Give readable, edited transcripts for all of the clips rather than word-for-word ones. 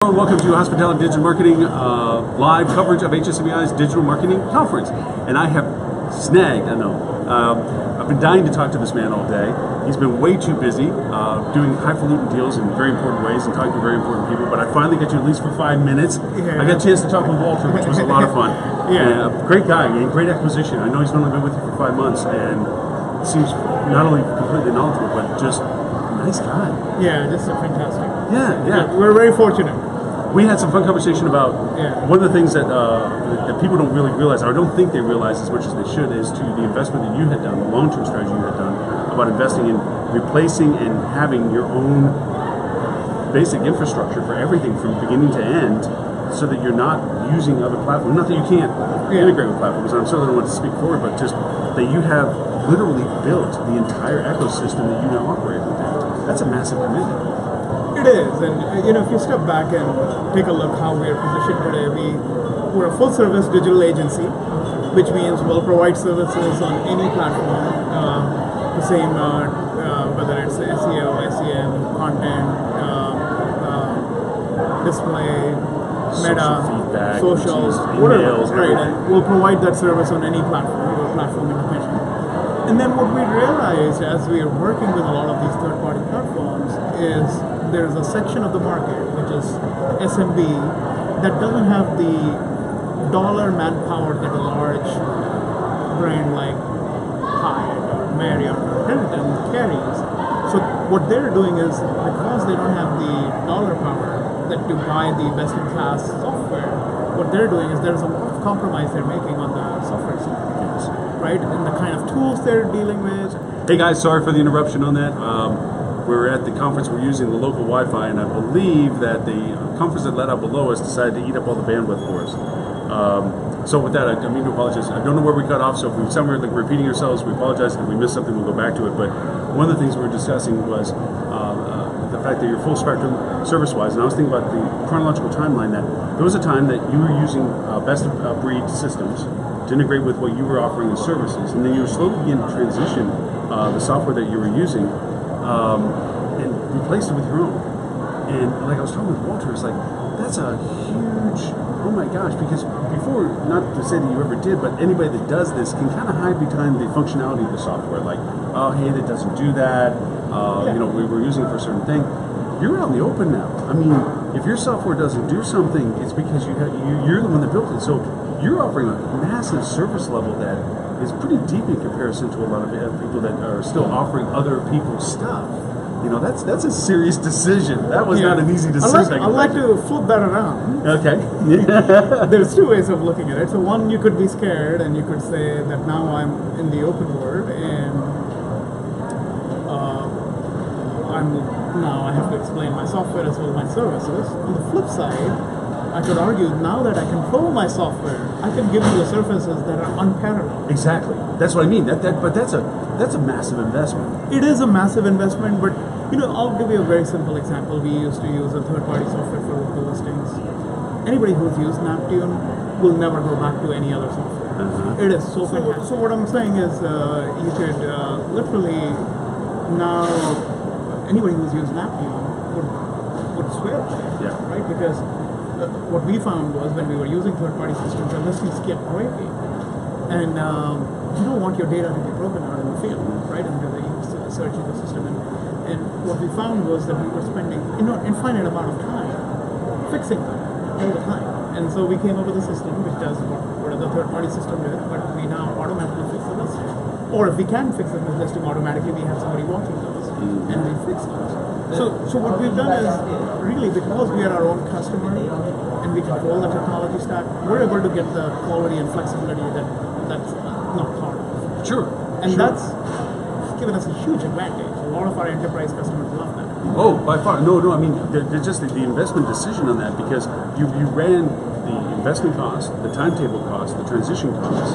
Hello and welcome to Hospitality Digital Marketing live coverage of HSMAI's Digital Marketing Conference. And I have snagged, I've been dying to talk to this man all day. He's been way too busy doing highfalutin deals in very important ways and talking to very important people, but I finally got you at least for 5 minutes. Yeah. I got a chance to talk with Walter, which was a lot of fun. Yeah. Great guy, and great acquisition. I know he's only been with you for 5 months and seems not only completely knowledgeable, but just a nice guy. Yeah, just fantastic. Yeah. We're very fortunate. We had some fun conversation about one of the things that people don't really realize, or don't think they realize as much as they should, is to the investment that you had done, the long-term strategy you had done, about investing in replacing and having your own basic infrastructure for everything from beginning to end, so that you're not using other platforms. Not that you can't integrate with platforms, and I'm certainly don't want to speak forward, but just that you have literally built the entire ecosystem that you now operate within. That's a massive commitment. It is, and if you step back and take a look how we are positioned today, we're a full-service digital agency, which means we'll provide services on any platform. The same, whether it's SEO, SEM, content, display, meta, feedback, socials, emails, whatever. Right, and we'll provide that service on any platform. We're platform independent. And then what we realized as we are working with a lot of these third-party platforms is there's a section of the market, which is SMB, that doesn't have the dollar manpower that a large brand like Hyatt or Marriott or Hilton carries. So what they're doing is, because they don't have the dollar power that to buy the best-in-class software, what they're doing is there's a lot of compromise they're making on the software side, right? And the kind of tools they're dealing with. Hey guys, sorry for the interruption on that. We're at the conference, we're using the local Wi-Fi, and I believe that the conference that led out below us decided to eat up all the bandwidth for us. So with that, I mean to apologize. I don't know where we cut off, so if we somewhere like repeating ourselves, we apologize. If we missed something, we'll go back to it. But one of the things we were discussing was the fact that you're full spectrum service-wise, and I was thinking about the chronological timeline, that there was a time that you were using best-of-breed systems to integrate with what you were offering as services, and then you were slowly beginning to transition the software that you were using and replaced it with your own. And like I was talking with Walter, it's like, that's a huge, oh my gosh, because before, not to say that you ever did, but anybody that does this can kind of hide behind the functionality of the software. Like, oh, hey, that doesn't do that. We were using it for a certain thing. You're out in the open now. I mean, if your software doesn't do something, it's because you're the one that built it. So you're offering a massive service level that is pretty deep in comparison to a lot of people that are still offering other people's stuff. That's a serious decision. That was not an easy decision. I'd like to flip that around. Okay. There's two ways of looking at it. So one, you could be scared and you could say that now I'm in the open world and I have to explain my software as well as my services. On the flip side, I could argue now that I control my software, I can give you the services that are unparalleled. Exactly. That's what I mean. But that's a massive investment. It is a massive investment, but I'll give you a very simple example. We used to use a third-party software for local listings. Anybody who's used Naptune will never go back to any other software. Uh-huh. It is so fantastic. So what I'm saying is, you could literally now anybody who's used Naptune would switch, right? Because what we found was when we were using third-party systems, the listings kept breaking, and you don't want your data to be broken out in the field, right, into the search ecosystem. And what we found was that we were spending an infinite amount of time fixing them all the time. And so we came up with a system which does what the third-party system did, but we now automatically fix the listing. Or if we can't fix the listing automatically, we have somebody watching those, and we fix those. So what we've done is, really, because we are our own customer and we control the technology stack, we're able to get the quality and flexibility that's not part of. Sure. And that's given us a huge advantage. A lot of our enterprise customers love that. Oh, by far. No, I mean, just the investment decision on that, because you ran the investment costs, the timetable costs, the transition costs,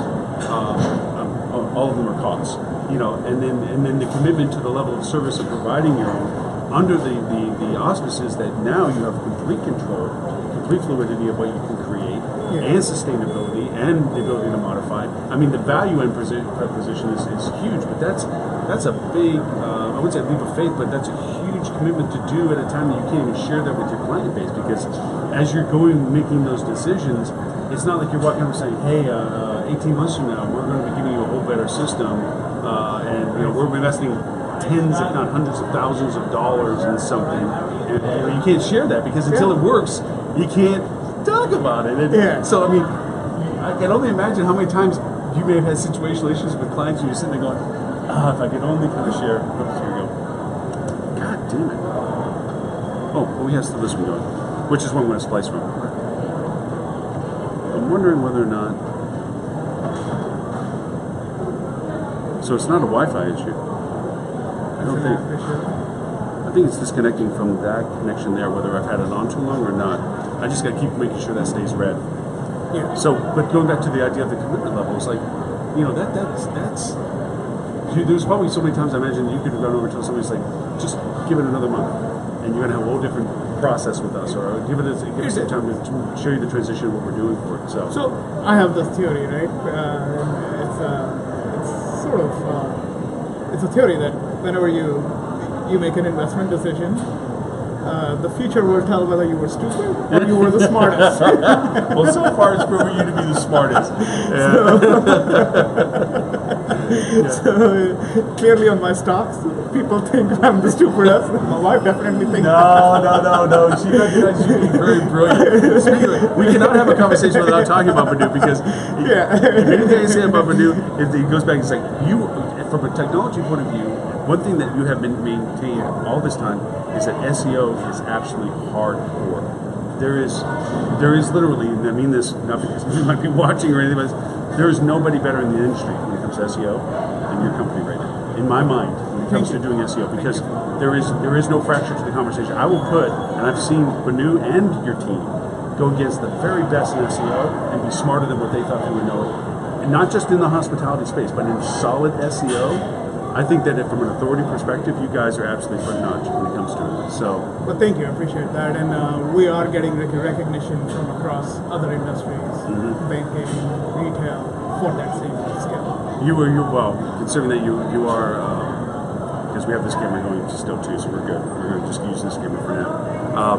all of them are costs, and then the commitment to the level of service of providing your own, under the auspices that now you have complete control, complete fluidity of what you can create, and sustainability, and the ability to modify. I mean, the value end proposition is huge, but that's a big, I wouldn't say leap of faith, but that's a huge commitment to do at a time that you can't even share that with your client base, because as you're going making those decisions, it's not like you're walking up and saying, hey, 18 months from now, we're going to be giving you a whole better system, and we're investing tens, if not hundreds of thousands of dollars in something. And you can't share that because until it works, you can't talk about it. And so, I mean, I can only imagine how many times you may have had situational issues with clients where you're sitting there going, if I could only kind of share. Oops, here we go. God damn it. Oh, well, we have still this one going, which is one we're going to splice from. I'm wondering whether or not. So it's not a Wi-Fi issue. I don't think. I think it's disconnecting from that connection there, whether I've had it on too long or not. I just got to keep making sure that stays red. Yeah. So, but going back to the idea of the commitment level, it's like, that's. There's probably so many times I imagine you could run over to somebody's like, just give it another month, and you're gonna have a whole different process with us, or give us some time to show you the transition of what we're doing for it. So I have this theory, right? It's a theory that whenever you make an investment decision, the future will tell whether you were stupid or you were the smartest. Well, so far it's proven you to be the smartest. So clearly on my stocks, people think I'm the stupidest. My wife definitely thinks. No. She recognizes you being very brilliant. Speaking of, we cannot have a conversation without talking about Badu because anything I say about Badu, it goes back. It's like you, from a technology point of view, one thing that you have been maintaining all this time is that SEO is absolutely hardcore. There is literally, and I mean this not because you might be watching or anything, but there is nobody better in the industry when it comes to SEO than your company right now. In my mind, when it comes to doing SEO, because there is no fracture to the conversation. I will put, and I've seen Banu and your team go against the very best in SEO and be smarter than what they thought they would know. And not just in the hospitality space, but in solid SEO. I think that from an authority perspective, you guys are absolutely front notch when it comes to it. So, but thank you, I appreciate that, and we are getting recognition from across other industries, banking, retail, for that same skill. Well, considering that you are, because we have this camera going still too, so we're good. We're going to just use this camera for now.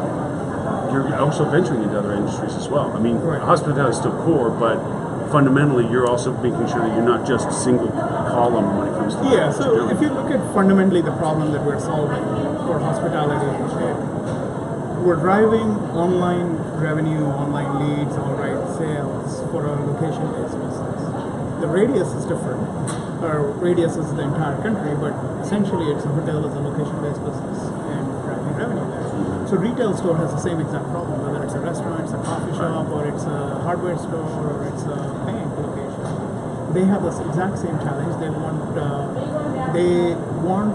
You're also venturing into other industries as well. I mean, hospitality is still core, but fundamentally, you're also making sure that you're not just single column when it comes to so if you look at fundamentally the problem that we're solving for hospitality, we're driving online revenue, online leads, sales for a location-based business. The radius is different. Our radius is the entire country, but essentially a hotel is a location-based business and driving revenue there. So retail store has the same exact problem, whether it's a restaurant, it's a coffee shop, or it's a hardware store, or it's a bank location. They have this exact same challenge. They want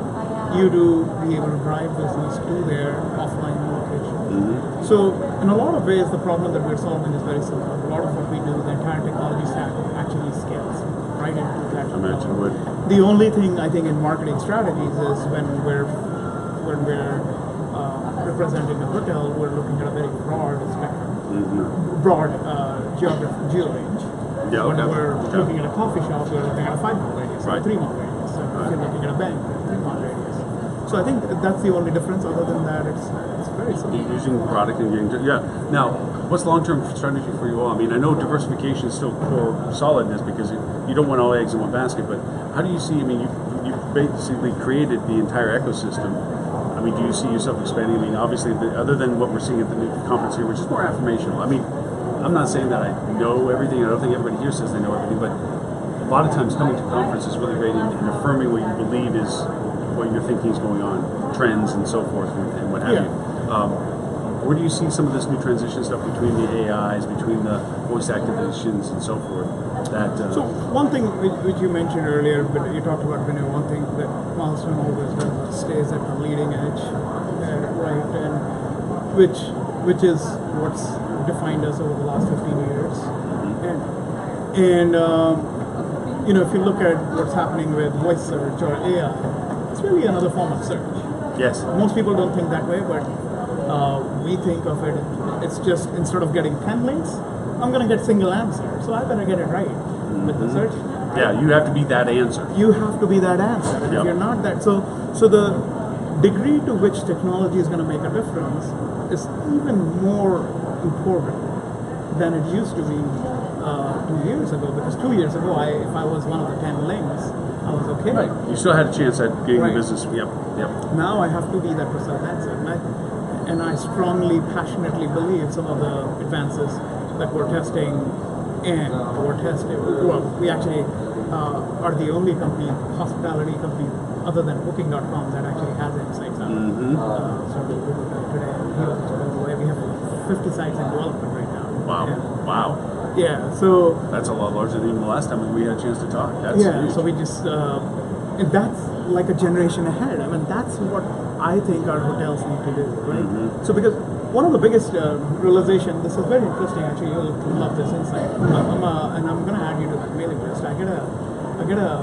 you to be able to drive business to their offline location. So in a lot of ways, the problem that we're solving is very simple. A lot of what we do, the entire technology stack actually scales right into that. Imagine would. The only thing I think in marketing strategies is when we're representing a hotel, we're looking at a very broad spectrum, broad geo range. When we're looking at a coffee shop, we're looking at a 5-mile radius, or a 3-mile radius. So if you're looking at a bank, a 3-mile radius. So I think that's the only difference. Other than that, it's very simple. Using product and getting Now, what's the long-term strategy for you all? I mean, I know diversification is still core solidness because you don't want all eggs in one basket. But how do you see? I mean, you basically created the entire ecosystem. I mean, do you see yourself expanding? I mean, obviously, other than what we're seeing at the new conference here, which is more affirmational. I mean, I'm not saying that I know everything. I don't think everybody here says they know everything, but a lot of times coming to conference is really great in affirming what you believe is what you're thinking is going on, trends and so forth, and what have you. Where do you see some of this new transition stuff between the AIs, between the voice activations and so forth? So one thing which you mentioned earlier, but you talked about Binu, one thing that Milestone always does is stays at the leading edge, right? And which is what's defined us over the last 15 years. And if you look at what's happening with voice search or AI, it's really another form of search. Yes. Most people don't think that way, but we think of it, it's just instead of getting 10 links, I'm going to get single answer. So I better get it right with the search. Yeah, you have to be that answer. You have to be that answer. And if you're not that, so the degree to which technology is going to make a difference is even more important than it used to be 2 years ago. Because 2 years ago, if I was one of the 10 links, I was okay. Right. You still had a chance at getting the business. Yep. Now I have to be that Brazil answer. And I strongly, passionately believe some of the advances that we're testing well, we actually are the only company, hospitality company, other than Booking.com that actually has insights out. So today, we have 50 sites in development right now. Wow. Yeah. Wow. Yeah, so that's a lot larger than even the last time we had a chance to talk. That's huge. So we just and that's like a generation ahead. I mean, that's what I think our hotels need to do, right? So because one of the biggest realization, this is very interesting. Actually, you'll love this insight. And I'm going to add you to that mailing list. I get a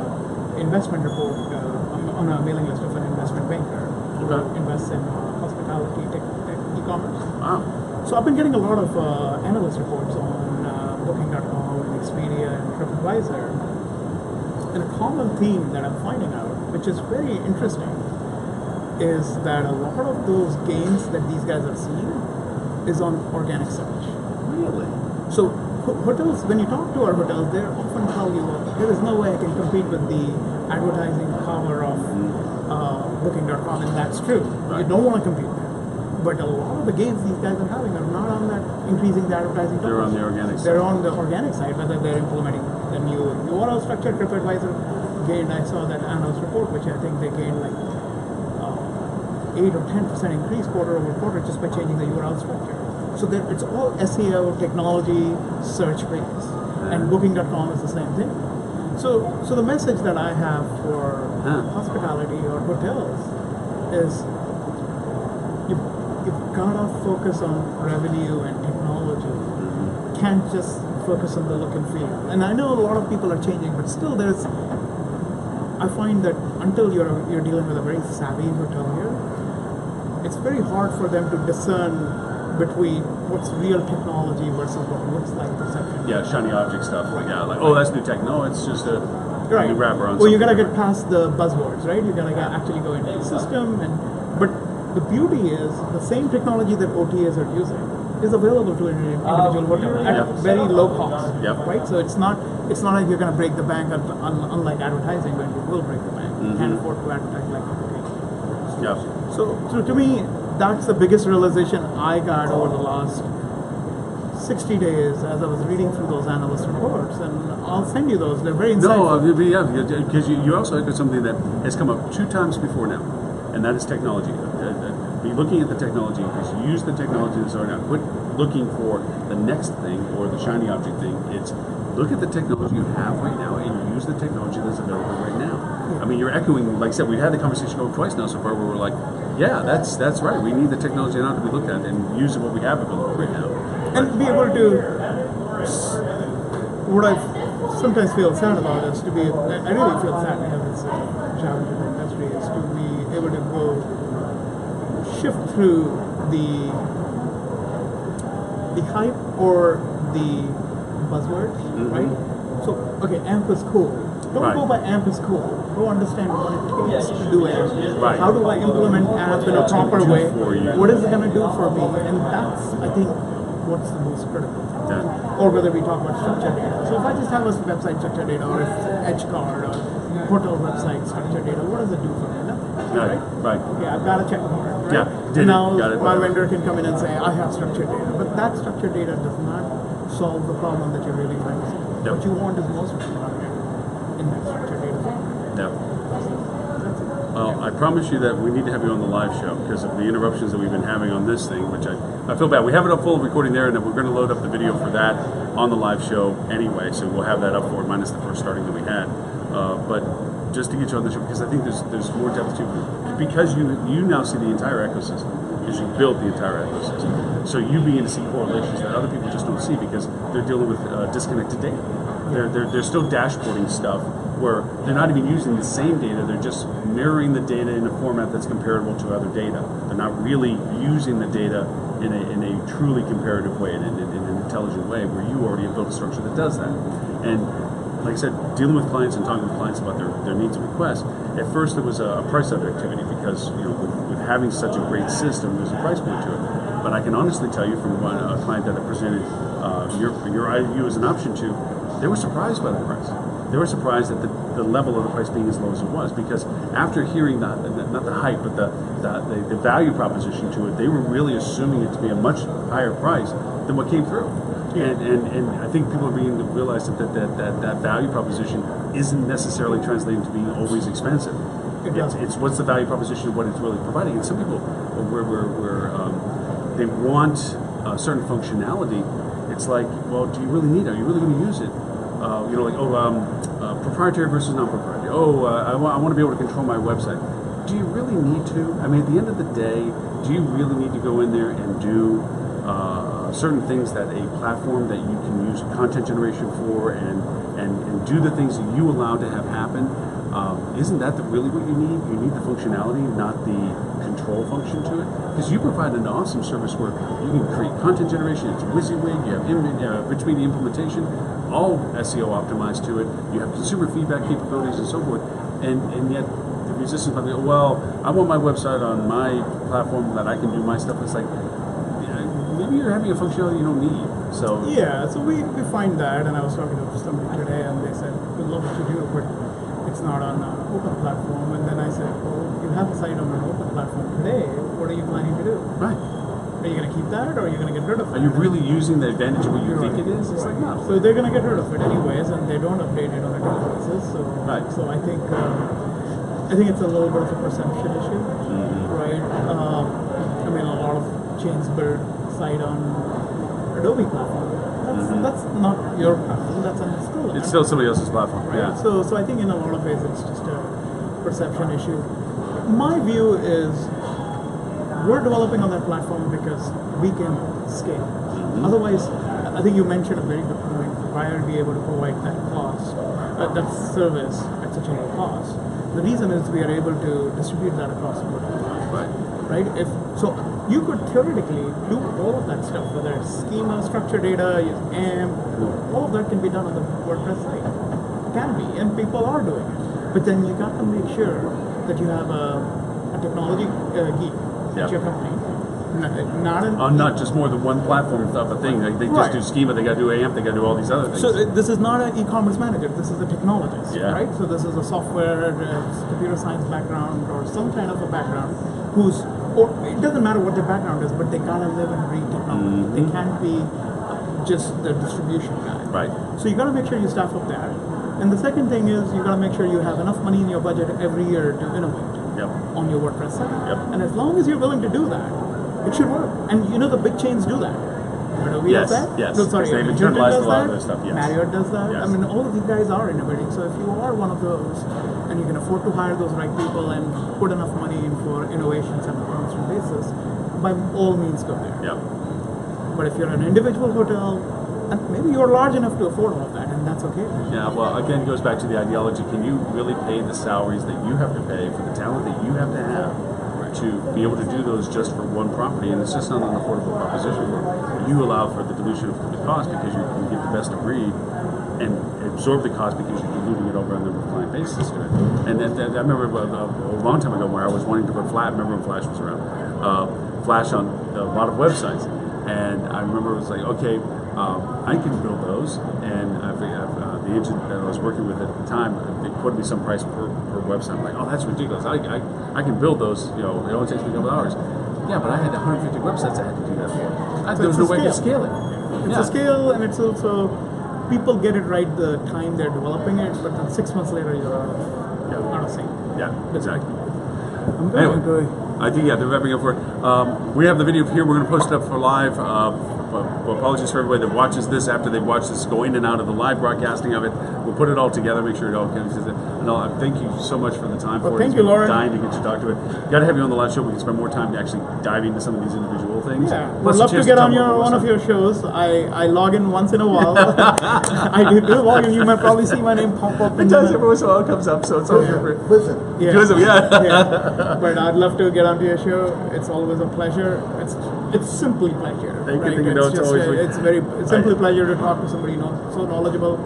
investment report. I'm on a mailing list of an investment banker who invests in hospitality, tech, e-commerce. Wow. So I've been getting a lot of analyst reports on Booking.com and Expedia and TripAdvisor. And a common theme that I'm finding out, which is very interesting, is that a lot of those gains that these guys are seeing is on organic search. Really? So hotels, when you talk to our hotels, they often tell you, there is no way I can compete with the advertising power of Booking.com, and that's true. Right. You don't want to compete there. But a lot of the gains these guys are having are not on that increasing the advertising. They're on the organic side. They're on the organic side, whether they're implementing the new URL structure. TripAdvisor gained, I saw that analyst report, which I think they gained like 8 or 10% increase quarter over quarter just by changing the URL structure. So it's all SEO, technology, search based. And Booking.com is the same thing. So the message that I have for hospitality or hotels is you've gotta focus on revenue and technology. Can't just focus on the look and feel. And I know a lot of people are changing, but still I find that until you're dealing with a very savvy hotelier, it's very hard for them to discern between what's real technology versus what looks like perception. Yeah, shiny object stuff. Yeah, like, oh, that's new tech. No, it's just a new wrapper on. Well, you gotta get past the buzzwords, right? You gotta actually go into the system, but the beauty is the same technology that OTAs are using is available to an individual hotel at very low cost, right? So it's not like you're gonna break the bank, unlike advertising, when you will break the bank. You can't afford to advertise like OTA. Yeah. So to me, that's the biggest realization I got over the last 60 days as I was reading through those analyst reports, and I'll send you those. They're very insightful. No, because you also echoed something that has come up 2 times before now, and that is technology. Be looking at the technology, because use the technology that's already out. Quit looking for the next thing or the shiny object thing. It's look at the technology you have right now and use the technology that's available right now. I mean, you're echoing, like I said, we've had the conversation over twice now so far where we're like, yeah, that's right. We need the technology now to be looked at and use what we have available right now. And be able to, what I sometimes feel sad about is I really feel sad because it's a challenge in the industry, is to be able to go shift through the hype or the buzzwords, right? So, okay, AMP is cool. Don't go by AMP is cool. Go understand what it takes to do it. Right. How do I implement AMP in a proper way? What is it going to do for me? And that's, I think, what's the most critical. Or whether we talk about structured data. So if I just have a website structured data, or if it's edge card or hotel website structured data, what does it do for me? Nothing. Right. Okay, I've got a check mark. Right? Yeah. Now my vendor can come in and say, I have structured data. But that structured data does not solve the problem that you're really trying to solve. What you want is most of the content in that structured data. Well, I promise you that we need to have you on the live show because of the interruptions that we've been having on this thing, which I feel bad. We have it up full recording there, and then we're going to load up the video for that on the live show anyway, so we'll have that up for it, minus the first starting that we had. But just to get you on the show, because I think there's more depth to it. Because you now see the entire ecosystem, because you built the entire ecosystem. So you begin to see correlations that other people just don't see because they're dealing with disconnected data. They're still dashboarding stuff where they're not even using the same data, they're just mirroring the data in a format that's comparable to other data. They're not really using the data in a truly comparative way, in an intelligent way, where you already have built a structure that does that. And like I said, dealing with clients and talking with clients about their needs and requests, at first there was a price objectivity because with having such a great system, there's a price point to it. But I can honestly tell you from a client that I presented your IU as an option to, they were surprised by the price. They were surprised at the level of the price being as low as it was, because after hearing not the hype, but the value proposition to it, they were really assuming it to be a much higher price than what came through. Yeah. And I think people are beginning to realize that value proposition isn't necessarily translating to being always expensive. It's what's the value proposition of what it's really providing. And some people, they want certain functionality. It's like, well, do you really need it? Are you really going to use it? Proprietary versus non-proprietary. I want to be able to control my website. Do you really need to? I mean, at the end of the day, do you really need to go in there and do certain things that a platform that you can use content generation for and do the things that you allow to have happen? Isn't that really what you need? You need the functionality, not the control function to it. Because you provide an awesome service where you can create content generation. It's WYSIWYG, you have rich media implementation, all SEO optimized to it. You have consumer feedback capabilities and so forth. And yet the resistance might be, well, I want my website on my platform that I can do my stuff. It's like, maybe you're having a functionality you don't need. So yeah, so we find that, and I was talking to somebody today, and they said, we'd love to do it, but it's not on an open platform. And then I said, well, you have a site on an open platform today. What are you planning to do? Right. Are you going to keep that, or are you going to get rid of it? Are you really using the advantage of what you think it is? It's like, no. So they're going to get rid of it anyways, and they don't update it on a daily basis. So, right. So I think it's a little bit of a perception issue, right? I mean, a lot of chains build site on Adobe platform. That's not your platform. That's it's still somebody else's platform. Right? Yeah. So I think in a lot of ways it's just a perception issue. My view is we're developing on that platform because we can scale. Otherwise, I think you mentioned a very good point. Why are we able to provide that cost, that service at such a low cost? The reason is we are able to distribute that across multiple clients. Right? So you could theoretically do all of that stuff, whether it's schema, structured data, AMP, all of that can be done on the WordPress site. It can be, and people are doing it. But then you got to make sure that you have a technology geek at your company. Not just more than one platform of a thing. They just do schema, they got to do AMP, they got to do all these other things. So this is not an e-commerce manager. This is a technologist, right? So this is a software, computer science background, or some kind of a background or it doesn't matter what their background is, but they gotta live and breathe technology. They can't be just the distribution guy. Right. So you gotta make sure you staff up that. And the second thing is you gotta make sure you have enough money in your budget every year to innovate on your WordPress site. And as long as you're willing to do that, it should work. And the big chains do that. Adobe does that. Yes. No, sorry, they've Hilton internalized does a lot of that. their stuff. Yes. Marriott does that. Yes. I mean, all of these guys are innovating. So if you are one of those, and you can afford to hire those right people and put enough money in for innovations on a constant basis, by all means go there. Yeah. But if you're an individual hotel, and maybe you're large enough to afford all of that, and that's okay. Yeah, well, again, it goes back to the ideology. Can you really pay the salaries that you have to pay for the talent that you have to have to be able to do those just for one property? And it's just not an affordable proposition where you allow for the dilution of the cost because you can get the best of breed and absorb the cost because you're diluting it over a number of client bases to it. And I remember a long time ago where I was wanting to put Flash, remember when Flash was around, Flash on a lot of websites. And I remember it was like, okay, I can build those. And the agent that I was working with at the time, they quoted me some price per website. I'm like, oh, that's ridiculous. I can build those, it only takes me a couple hours. Yeah, but I had 150 websites I had to do that for. There was no way to scale it. It's a scale, and it's also, people get it right the time they're developing it, but then 6 months later you're out of sync. Yeah, exactly. Anyway, I think, they're wrapping up for it. We have the video here. We're going to post it up for live. Apologies for everybody that watches this after they've watched this go in and out of the live broadcasting of it. We'll put it all together, make sure it all comes. And thank you so much for the time for it. Thank you, Lauren. Dying to get you to talk to it. Got to have you on the live show. We can spend more time actually diving into some of these individual things. Yeah, would love to get on one of your shows. I log in once in a while. I do log in. You might probably see my name pop up. It does every once in a while. It comes up, so it's all here. Yeah. But I'd love to get onto your show. It's always a pleasure. It's simply pleasure. It's simply pleasure to talk to somebody so knowledgeable.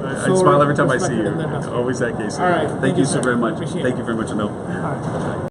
I smile every time I see you. Always that case. All right. Thank you so very much. Appreciate Thank you very much, Anil. All right.